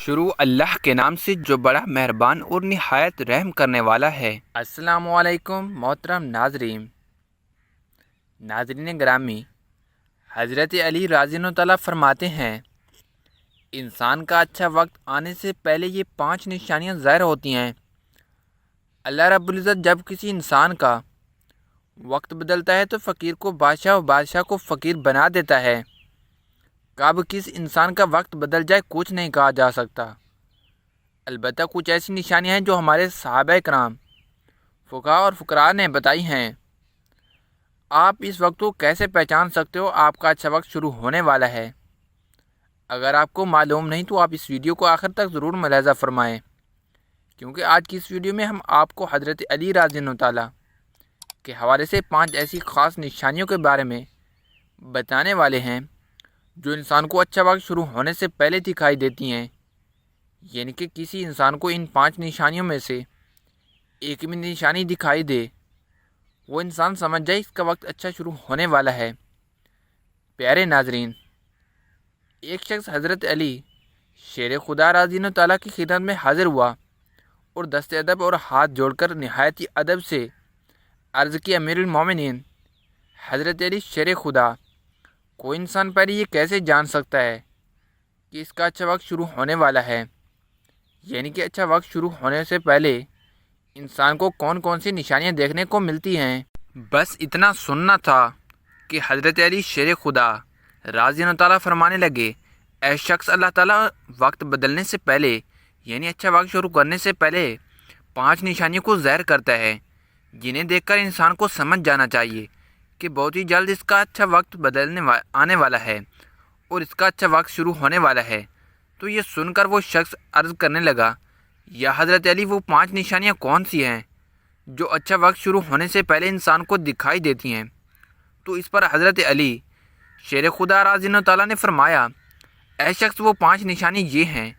شروع اللہ کے نام سے جو بڑا مہربان اور نہایت رحم کرنے والا ہے۔ السلام علیکم محترم ناظرین گرامی، حضرت علی رضی اللہ تعالیٰ فرماتے ہیں، انسان کا اچھا وقت آنے سے پہلے یہ 5 نشانیاں ظاہر ہوتی ہیں۔ اللہ رب العزت جب کسی انسان کا وقت بدلتا ہے تو فقیر کو بادشاہ اور بادشاہ کو فقیر بنا دیتا ہے۔ کب کس انسان کا وقت بدل جائے کچھ نہیں کہا جا سکتا، البتہ کچھ ایسی نشانیاں ہیں جو ہمارے صحابہ کرام، فقہاء اور فقراء نے بتائی ہیں۔ آپ اس وقت کو کیسے پہچان سکتے ہو آپ کا اچھا وقت شروع ہونے والا ہے؟ اگر آپ کو معلوم نہیں تو آپ اس ویڈیو کو آخر تک ضرور ملاحظہ فرمائیں، کیونکہ آج کی اس ویڈیو میں ہم آپ کو حضرت علی رضی اللہ تعالیٰ کے حوالے سے 5 ایسی خاص نشانیوں کے بارے میں بتانے والے ہیں جو انسان کو اچھا وقت شروع ہونے سے پہلے دکھائی دیتی ہیں۔ یعنی کہ کسی انسان کو ان 5 نشانیوں میں سے ایک بھی نشانی دکھائی دے، وہ انسان سمجھ جائے اس کا وقت اچھا شروع ہونے والا ہے۔ پیارے ناظرین، ایک شخص حضرت علی شیر خدا رضی اللہ تعالیٰ کی خدمت میں حاضر ہوا اور دست ادب اور ہاتھ جوڑ کر نہایت ہی ادب سے عرض کی، امیر المومنین حضرت علی شیر خدا، کوئی انسان پہلے یہ کیسے جان سکتا ہے کہ اس کا اچھا وقت شروع ہونے والا ہے؟ یعنی کہ اچھا وقت شروع ہونے سے پہلے انسان کو کون کون سی نشانیاں دیکھنے کو ملتی ہیں؟ بس اتنا سننا تھا کہ حضرت علی شیر خدا رضی اللہ تعالیٰ فرمانے لگے، اے شخص، اللہ تعالیٰ وقت بدلنے سے پہلے یعنی اچھا وقت شروع کرنے سے پہلے 5 نشانیوں کو ظاہر کرتا ہے، جنہیں دیکھ کر انسان کو سمجھ جانا چاہیے کہ بہت ہی جلد اس کا اچھا وقت آنے والا ہے اور اس کا اچھا وقت شروع ہونے والا ہے۔ تو یہ سن کر وہ شخص عرض کرنے لگا، یا حضرت علی، وہ 5 نشانیاں کون سی ہیں جو اچھا وقت شروع ہونے سے پہلے انسان کو دکھائی دیتی ہیں؟ تو اس پر حضرت علی شیر خدا رضی اللہ تعالیٰ نے فرمایا، اے شخص، وہ 5 نشانی یہ ہیں۔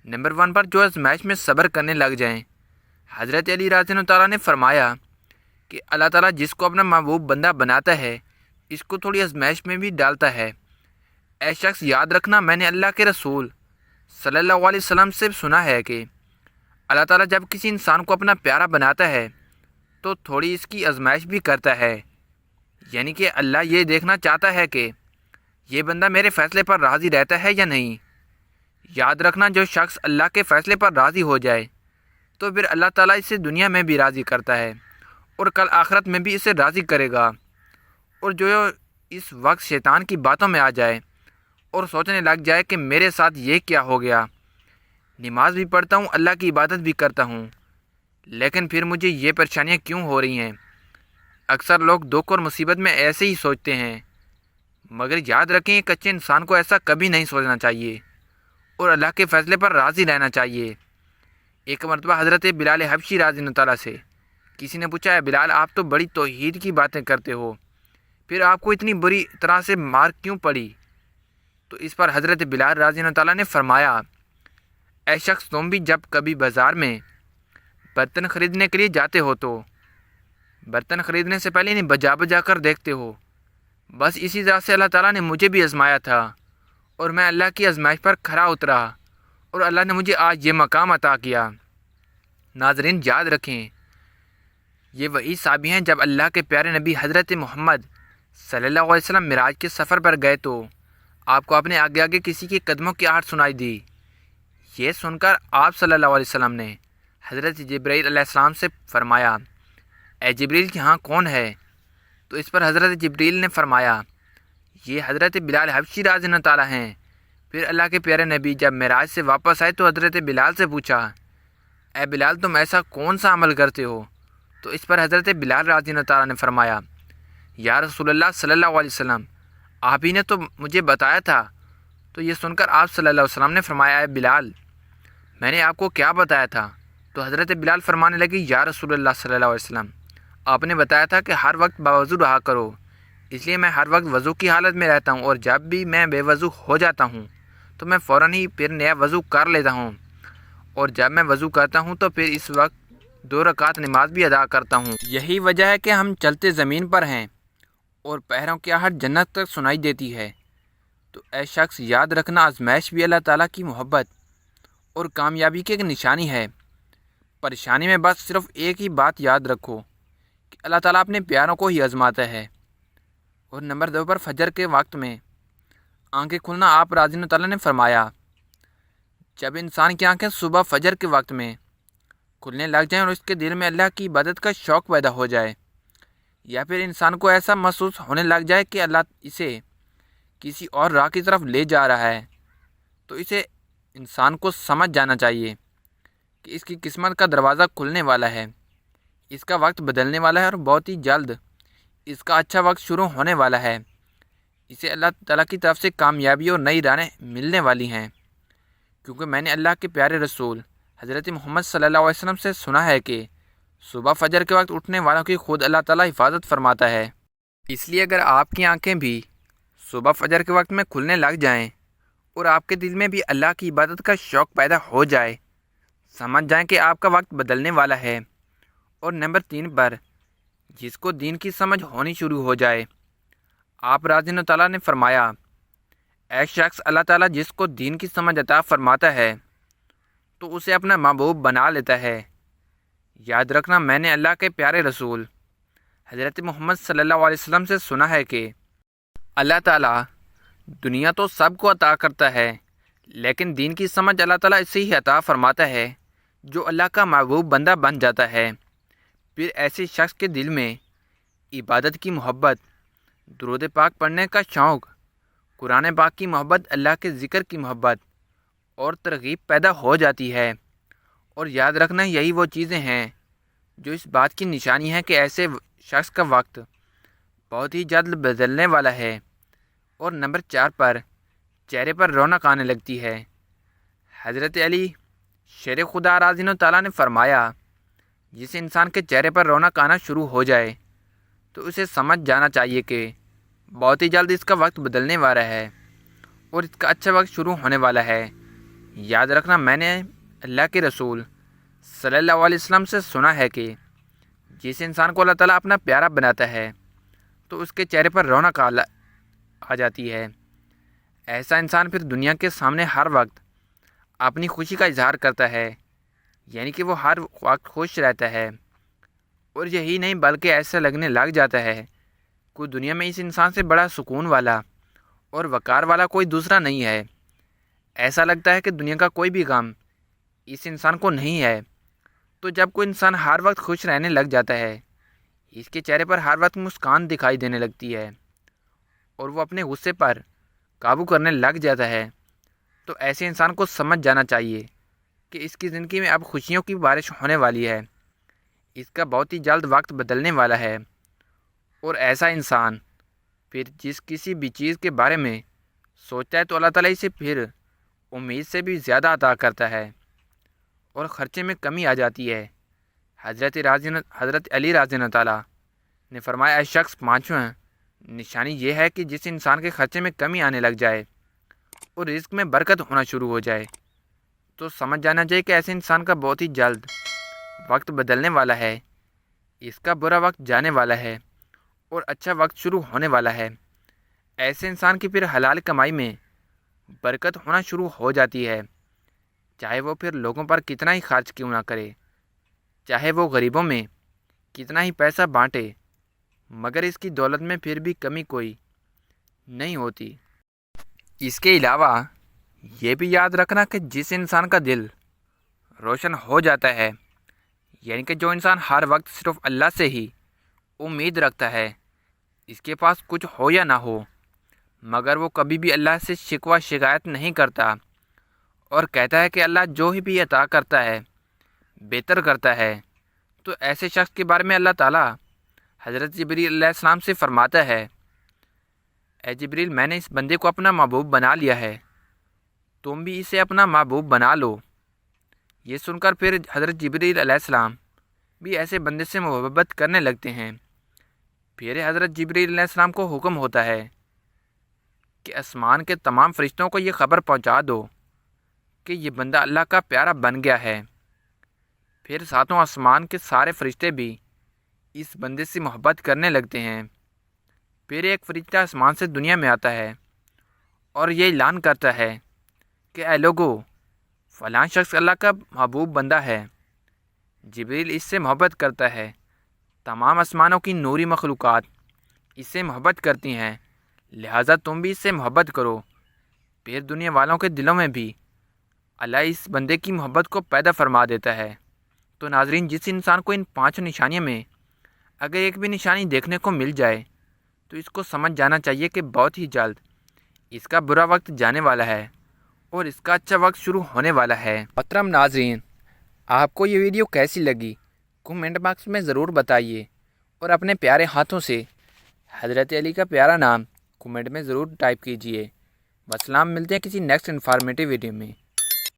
نمبر 1 پر جو آزمائش میں صبر کرنے لگ جائیں۔ حضرت علی رضی اللہ تعالیٰ نے فرمایا کہ اللہ تعالیٰ جس کو اپنا محبوب بندہ بناتا ہے اس کو تھوڑی آزمائش میں بھی ڈالتا ہے۔ اے شخص، یاد رکھنا، میں نے اللہ کے رسول صلی اللہ علیہ وسلم سے سنا ہے کہ اللہ تعالیٰ جب کسی انسان کو اپنا پیارا بناتا ہے تو تھوڑی اس کی آزمائش بھی کرتا ہے، یعنی کہ اللہ یہ دیکھنا چاہتا ہے کہ یہ بندہ میرے فیصلے پر راضی رہتا ہے یا نہیں۔ یاد رکھنا، جو شخص اللہ کے فیصلے پر راضی ہو جائے تو پھر اللہ تعالیٰ اسے دنیا میں بھی راضی کرتا ہے اور کل آخرت میں بھی اسے راضی کرے گا۔ اور جو اس وقت شیطان کی باتوں میں آ جائے اور سوچنے لگ جائے کہ میرے ساتھ یہ کیا ہو گیا، نماز بھی پڑھتا ہوں، اللہ کی عبادت بھی کرتا ہوں، لیکن پھر مجھے یہ پریشانیاں کیوں ہو رہی ہیں؟ اکثر لوگ دکھ اور مصیبت میں ایسے ہی سوچتے ہیں، مگر یاد رکھیں ایک اچھے انسان کو ایسا کبھی نہیں سوچنا چاہیے اور اللہ کے فیصلے پر راضی رہنا چاہیے۔ ایک مرتبہ حضرت بلال حبشی رضی اللہ تعالیٰ سے کسی نے پوچھا، ہے بلال، آپ تو بڑی توحید کی باتیں کرتے ہو، پھر آپ کو اتنی بری طرح سے مار کیوں پڑی؟ تو اس پر حضرت بلال رضی اللہ تعالیٰ نے فرمایا، اے شخص، تم بھی جب کبھی بازار میں برتن خریدنے کے لیے جاتے ہو تو برتن خریدنے سے پہلے انہیں بجا کر دیکھتے ہو۔ بس اسی طرح سے اللہ تعالیٰ نے مجھے بھی آزمایا تھا اور میں اللہ کی آزمائش پر کھرا اترا اور اللہ نے مجھے آج یہ مقام عطا کیا۔ ناظرین، یاد رکھیں، یہ وہی صحابی ہیں جب اللہ کے پیارے نبی حضرت محمد صلی اللہ علیہ وسلم معراج کے سفر پر گئے تو آپ کو اپنے آگے آگے کسی کے قدموں کی آہٹ سنائی دی۔ یہ سن کر آپ صلی اللہ علیہ وسلم نے حضرت جبرائیل علیہ السلام سے فرمایا، اے جبریل، یہاں کون ہے؟ تو اس پر حضرت جبریل نے فرمایا، یہ حضرت بلال حبشی رضی اللہ تعالیٰ ہیں۔ پھر اللہ کے پیارے نبی جب معراج سے واپس آئے تو حضرت بلال سے پوچھا، اے بلال، تم ایسا کون سا عمل کرتے ہو؟ تو اس پر حضرت بلال رضی اللہ تعالیٰ نے فرمایا، یا رسول اللہ صلی اللہ علیہ وسلم، آپ ہی نے تو مجھے بتایا تھا۔ تو یہ سن کر آپ صلی اللہ علیہ وسلم نے فرمایا، اے بلال، میں نے آپ کو کیا بتایا تھا؟ تو حضرت بلال فرمانے لگے، یا رسول اللہ صلی اللہ علیہ وسلم، آپ نے بتایا تھا کہ ہر وقت باوضو رہا کرو، اس لیے میں ہر وقت وضو کی حالت میں رہتا ہوں، اور جب بھی میں بے وضو ہو جاتا ہوں تو میں فوراً ہی پھر نیا وضو کر لیتا ہوں، اور جب میں وضو کرتا ہوں تو پھر اس وقت 2 رکعت نماز بھی ادا کرتا ہوں۔ یہی وجہ ہے کہ ہم چلتے زمین پر ہیں اور پیروں کی آہٹ جنت تک سنائی دیتی ہے۔ تو اے شخص، یاد رکھنا، آزمائش بھی اللہ تعالیٰ کی محبت اور کامیابی کی ایک نشانی ہے۔ پریشانی میں بس صرف ایک ہی بات یاد رکھو کہ اللہ تعالیٰ اپنے پیاروں کو ہی آزماتا ہے۔ اور نمبر 2 پر فجر کے وقت میں آنکھیں کھلنا۔ آپ رضی اللہ تعالیٰ نے فرمایا، جب انسان کی آنکھیں صبح فجر کے وقت میں کھلنے لگ جائیں اور اس کے دل میں اللہ کی عبادت کا شوق پیدا ہو جائے، یا پھر انسان کو ایسا محسوس ہونے لگ جائے کہ اللہ اسے کسی اور راہ کی طرف لے جا رہا ہے، تو اسے انسان کو سمجھ جانا چاہیے کہ اس کی قسمت کا دروازہ کھلنے والا ہے، اس کا وقت بدلنے والا ہے اور بہت ہی جلد اس کا اچھا وقت شروع ہونے والا ہے۔ اسے اللہ تعالیٰ کی طرف سے کامیابی اور نئی راہیں ملنے والی ہیں، کیونکہ میں نے اللہ کے پیارے رسول حضرت محمد صلی اللہ علیہ وسلم سے سنا ہے کہ صبح فجر کے وقت اٹھنے والوں کی خود اللہ تعالیٰ حفاظت فرماتا ہے۔ اس لیے اگر آپ کی آنکھیں بھی صبح فجر کے وقت میں کھلنے لگ جائیں اور آپ کے دل میں بھی اللہ کی عبادت کا شوق پیدا ہو جائے، سمجھ جائیں کہ آپ کا وقت بدلنے والا ہے۔ اور نمبر 3 پر جس کو دین کی سمجھ ہونی شروع ہو جائے، آپ رضی اللہ تعالیٰ نے فرمایا، اے شخص، اللہ تعالیٰ جس کو دین کی سمجھ عطا فرماتا ہے تو اسے اپنا محبوب بنا لیتا ہے۔ یاد رکھنا، میں نے اللہ کے پیارے رسول حضرت محمد صلی اللہ علیہ وسلم سے سنا ہے کہ اللہ تعالیٰ دنیا تو سب کو عطا کرتا ہے، لیکن دین کی سمجھ اللہ تعالیٰ اسے ہی عطا فرماتا ہے جو اللہ کا محبوب بندہ بن جاتا ہے۔ پھر ایسے شخص کے دل میں عبادت کی محبت، درود پاک پڑھنے کا شوق، قرآن پاک کی محبت، اللہ کے ذکر کی محبت اور ترغیب پیدا ہو جاتی ہے۔ اور یاد رکھنا، یہی وہ چیزیں ہیں جو اس بات کی نشانی ہے کہ ایسے شخص کا وقت بہت ہی جلد بدلنے والا ہے۔ اور نمبر 4 پر چہرے پر رونق آنے لگتی ہے۔ حضرت علی شیر خدا رضی اللہ تعالیٰ نے فرمایا، جس انسان کے چہرے پر رونق آنا شروع ہو جائے تو اسے سمجھ جانا چاہیے کہ بہت ہی جلد اس کا وقت بدلنے والا ہے اور اس کا اچھا وقت شروع ہونے والا ہے۔ یاد رکھنا، میں نے اللہ کے رسول صلی اللہ علیہ وسلم سے سنا ہے کہ جس انسان کو اللہ تعالیٰ اپنا پیارا بناتا ہے تو اس کے چہرے پر رونق آ جاتی ہے۔ ایسا انسان پھر دنیا کے سامنے ہر وقت اپنی خوشی کا اظہار کرتا ہے، یعنی کہ وہ ہر وقت خوش رہتا ہے۔ اور یہی نہیں بلکہ ایسا لگنے لگ جاتا ہے کوئی دنیا میں اس انسان سے بڑا سکون والا اور وقار والا کوئی دوسرا نہیں ہے۔ ایسا لگتا ہے کہ دنیا کا کوئی بھی غم اس انسان کو نہیں ہے۔ تو جب کوئی انسان ہر وقت خوش رہنے لگ جاتا ہے، اس کے چہرے پر ہر وقت مسکان دکھائی دینے لگتی ہے اور وہ اپنے غصے پر قابو کرنے لگ جاتا ہے، تو ایسے انسان کو سمجھ جانا چاہیے کہ اس کی زندگی میں اب خوشیوں کی بارش ہونے والی ہے، اس کا بہت ہی جلد وقت بدلنے والا ہے۔ اور ایسا انسان پھر جس کسی بھی چیز کے بارے میں سوچتا ہے تو اللہ تعالیٰ اسے پھر امید سے بھی زیادہ عطا کرتا ہے اور خرچے میں کمی آ جاتی ہے۔ حضرت علی رضی اللہ تعالیٰ نے فرمایا، اے شخص، 5واں نشانی یہ ہے کہ جس انسان کے خرچے میں کمی آنے لگ جائے اور رزق میں برکت ہونا شروع ہو جائے تو سمجھ جانا چاہیے کہ ایسے انسان کا بہت ہی جلد وقت بدلنے والا ہے، اس کا برا وقت جانے والا ہے اور اچھا وقت شروع ہونے والا ہے۔ ایسے انسان کی پھر حلال کمائی میں برکت ہونا شروع ہو جاتی ہے، چاہے وہ پھر لوگوں پر کتنا ہی خرچ کیوں نہ کرے، چاہے وہ غریبوں میں کتنا ہی پیسہ بانٹے، مگر اس کی دولت میں پھر بھی کمی کوئی نہیں ہوتی۔ اس کے علاوہ یہ بھی یاد رکھنا کہ جس انسان کا دل روشن ہو جاتا ہے، یعنی کہ جو انسان ہر وقت صرف اللہ سے ہی امید رکھتا ہے، اس کے پاس کچھ ہو یا نہ ہو، مگر وہ کبھی بھی اللہ سے شکوہ شکایت نہیں کرتا اور کہتا ہے کہ اللہ جو ہی بھی عطا کرتا ہے بہتر کرتا ہے، تو ایسے شخص کے بارے میں اللہ تعالیٰ حضرت جبریل علیہ السلام سے فرماتا ہے، اے جبریل، میں نے اس بندے کو اپنا محبوب بنا لیا ہے، تم بھی اسے اپنا محبوب بنا لو۔ یہ سن کر پھر حضرت جبریل علیہ السلام بھی ایسے بندے سے محبت کرنے لگتے ہیں۔ پھر حضرت جبریل علیہ السلام کو حکم ہوتا ہے کہ آسمان کے تمام فرشتوں کو یہ خبر پہنچا دو کہ یہ بندہ اللہ کا پیارا بن گیا ہے۔ پھر ساتوں آسمان کے سارے فرشتے بھی اس بندے سے محبت کرنے لگتے ہیں۔ پھر ایک فرشتہ آسمان سے دنیا میں آتا ہے اور یہ اعلان کرتا ہے کہ اے لوگو، فلاں شخص اللہ کا محبوب بندہ ہے، جبریل اس سے محبت کرتا ہے، تمام آسمانوں کی نوری مخلوقات اس سے محبت کرتی ہیں، لہٰذا تم بھی اس سے محبت کرو۔ پھر دنیا والوں کے دلوں میں بھی اللہ اس بندے کی محبت کو پیدا فرما دیتا ہے۔ تو ناظرین، جس انسان کو ان 5 نشانیوں میں اگر ایک بھی نشانی دیکھنے کو مل جائے تو اس کو سمجھ جانا چاہیے کہ بہت ہی جلد اس کا برا وقت جانے والا ہے اور اس کا اچھا وقت شروع ہونے والا ہے۔ محترم ناظرین، آپ کو یہ ویڈیو کیسی لگی کمنٹ باکس میں ضرور بتائیے، اور اپنے پیارے ہاتھوں سے حضرت علی کا پیارا نام کمنٹ میں ضرور ٹائپ کیجیے۔ والسلام، ملتے ہیں کسی نیکسٹ انفارمیٹیو ویڈیو میں۔